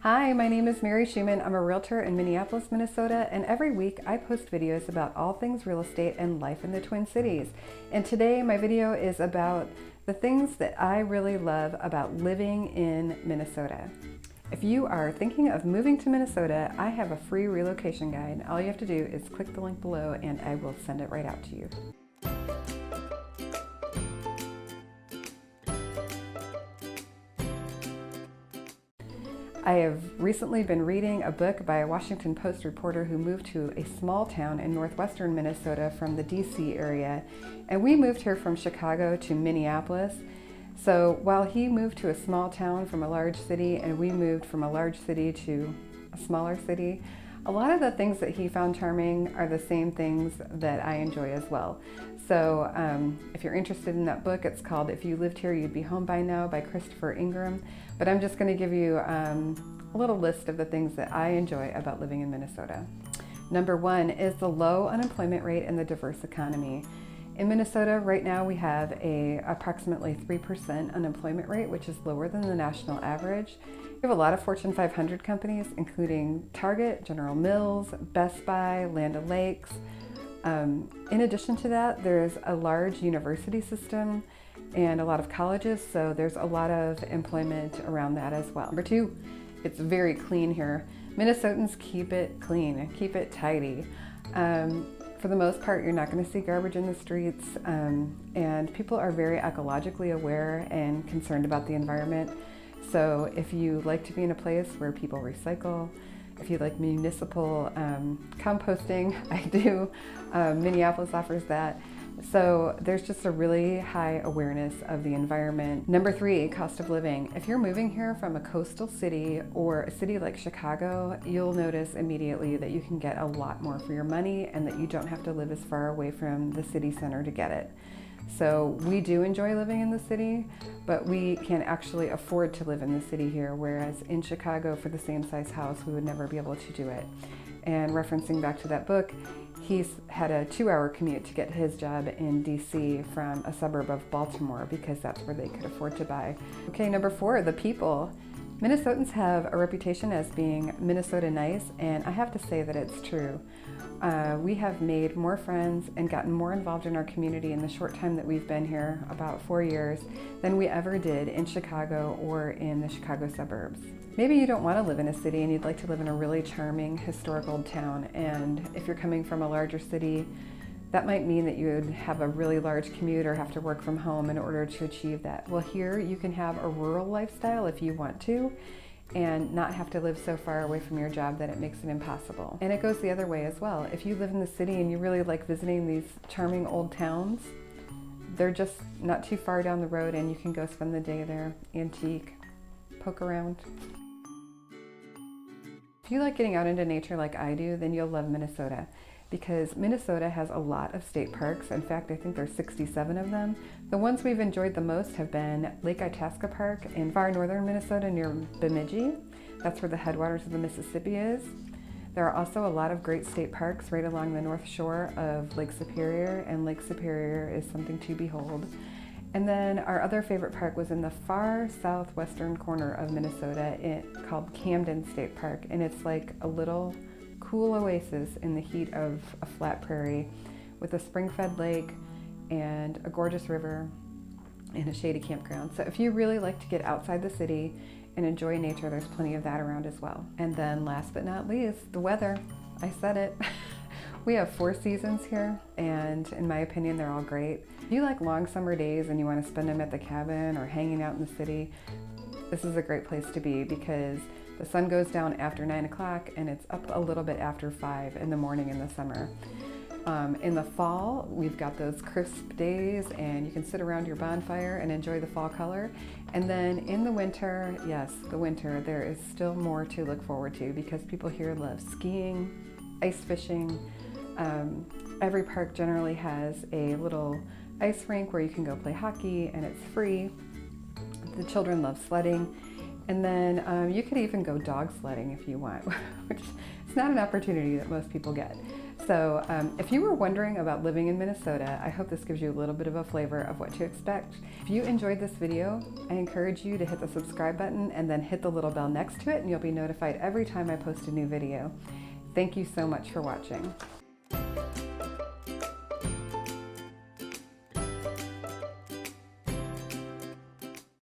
Hi, my name is Mary Schumann. I'm a realtor in Minneapolis, Minnesota, and every week I post videos about all things real estate and life in the Twin Cities. And today my video is about the things that I really love about living in Minnesota. If you are thinking of moving to Minnesota, I have a free relocation guide. All you have to do is click the link below and I will send it right out to you. I have recently been reading a book by a Washington Post reporter who moved to a small town in northwestern Minnesota from the DC area, and we moved here from Chicago to Minneapolis. So while he moved to a small town from a large city and we moved from a large city to a smaller city, a lot of the things that he found charming are the same things that I enjoy as well. So if you're interested in that book, it's called If You Lived Here, You'd Be Home by Now by Christopher Ingram. But I'm just going to give you a little list of the things that I enjoy about living in Minnesota. Number one is the low unemployment rate and the diverse economy. In Minnesota right now we have a approximately 3% unemployment rate, which is lower than the national average. We have a lot of Fortune 500 companies, including Target, General Mills, Best Buy, Land O'Lakes. In addition to that, there's a large university system and a lot of colleges, so there's a lot of employment around that as well. Number two, it's very clean here. Minnesotans keep it clean, keep it tidy. For the most part, you're not going to see garbage in the streets, and people are very ecologically aware and concerned about the environment. So if you like to be in a place where people recycle, if you like municipal composting, I do. Minneapolis offers that. So there's just a really high awareness of the environment. Number three, cost of living. If you're moving here from a coastal city or a city like Chicago, you'll notice immediately that you can get a lot more for your money and that you don't have to live as far away from the city center to get it. So we do enjoy living in the city, but we can actually afford to live in the city here, whereas in Chicago for the same size house, we would never be able to do it. And referencing back to that book, he's had a 2-hour commute to get his job in DC from a suburb of Baltimore because that's where they could afford to buy. Okay, number four, the people. Minnesotans have a reputation as being Minnesota nice, and I have to say that it's true. We have made more friends and gotten more involved in our community in the short time that we've been here, about 4 years, than we ever did in Chicago or in the Chicago suburbs. Maybe you don't want to live in a city and you'd like to live in a really charming historic old town, and if you're coming from a larger city, that might mean that you would have a really large commute or have to work from home in order to achieve that. Well, here you can have a rural lifestyle if you want to and not have to live so far away from your job that it makes it impossible. And it goes the other way as well. If you live in the city and you really like visiting these charming old towns, they're just not too far down the road and you can go spend the day there, antique, poke around. If you like getting out into nature like I do, then you'll love Minnesota, because Minnesota has a lot of state parks. In fact, I think there's 67 of them. The ones we've enjoyed the most have been Lake Itasca Park in far northern Minnesota near Bemidji. That's where the headwaters of the Mississippi is. There are also a lot of great state parks right along the north shore of Lake Superior, and Lake Superior is something to behold. And then our other favorite park was in the far southwestern corner of Minnesota, called Camden State Park, and it's like a little cool oasis in the heat of a flat prairie with a spring-fed lake and a gorgeous river and a shady campground. So if you really like to get outside the city and enjoy nature, there's plenty of that around as well. And then last but not least, the weather. I said it. We have 4 seasons here, and in my opinion, they're all great. If you like long summer days and you want to spend them at the cabin or hanging out in the city, this is a great place to be because the sun goes down after 9 o'clock and it's up a little bit after 5 in the morning in the summer. In the fall, we've got those crisp days and you can sit around your bonfire and enjoy the fall color. And then in the winter, yes, the winter, there is still more to look forward to because people here love skiing, ice fishing. Every park generally has a little ice rink where you can go play hockey and it's free. The children love sledding. And then you could even go dog sledding if you want, which is not an opportunity that most people get. So if you were wondering about living in Minnesota, I hope this gives you a little bit of a flavor of what to expect. If you enjoyed this video, I encourage you to hit the subscribe button and then hit the little bell next to it, and you'll be notified every time I post a new video. Thank you so much for watching.